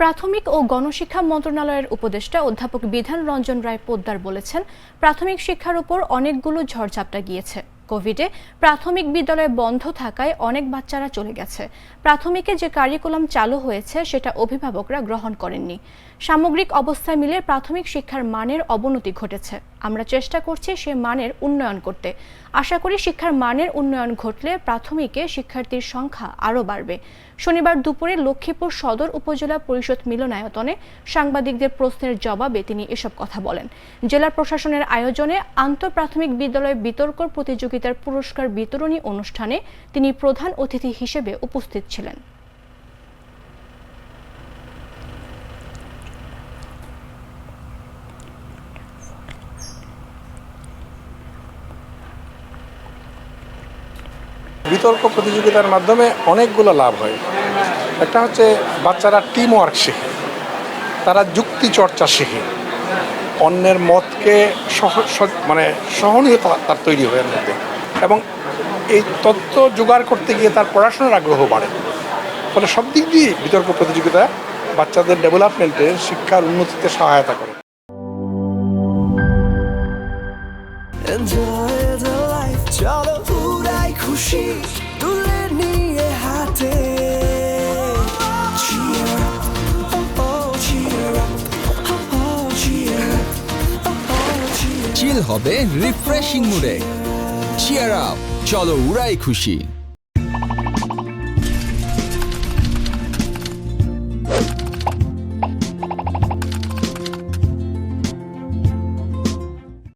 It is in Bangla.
প্রাথমিক ও গণশিক্ষা মন্ত্রণালয়ের উপদেষ্টা অধ্যাপক বিধান রঞ্জন রায় পোদ্দার বলেছেন, প্রাথমিক শিক্ষার উপর অনেকগুলো ঝড়ঝাপটা গিয়েছে। কোভিডে প্রাথমিক বিদ্যালয় বন্ধ থাকায় অনেক বাচ্চারা চলে গেছে। প্রাথমিকে যে কারিকুলাম চালু হয়েছে সেটা অভিভাবকরা গ্রহণ করেননি। সামগ্রিক অবস্থায় মিলে প্রাথমিক শিক্ষার মানের অবনতি ঘটেছে। আমরা চেষ্টা করছি সে মানের উন্নয়ন করতে। আশা করি শিক্ষার মানের উন্নয়ন ঘটলে প্রাথমিকে শিক্ষার্থীর সংখ্যা আরও বাড়বে। শনিবার দুপুরে লক্ষ্মীপুর সদর উপজেলা পরিষদ মিলনায়তনে সাংবাদিকদের প্রশ্নের জবাবে তিনি এসব কথা বলেন। জেলা প্রশাসনের আয়োজনে আন্তঃপ্রাথমিক বিদ্যালয় বিতর্ক প্রতিযোগিতার পুরস্কার বিতরণী অনুষ্ঠানে তিনি প্রধান অতিথি হিসেবে উপস্থিত ছিলেন। বিতর্ক প্রতিযোগিতার মাধ্যমে অনেকগুলো লাভ হয়। একটা হচ্ছে বাচ্চারা টিম ওয়ার্ক শেখে, তারা যুক্তি চর্চা শেখে, অন্যের মতকে সহনীয়তা তার তৈরি হয় এর মধ্যে, এবং এই তথ্য জোগাড় করতে গিয়ে তার পড়াশোনার আগ্রহ বাড়ে। ফলে সব দিক দিয়ে বিতর্ক প্রতিযোগিতা বাচ্চাদের ডেভেলপমেন্টে, শিক্ষার উন্নতিতে সহায়তা করে। চলো উড়াই খুশি তুলে নিয়ে হাতে, চিল হবে রিফ্রেশিং মুডে। চিয়ার আপ, চলো উড়াই খুশি।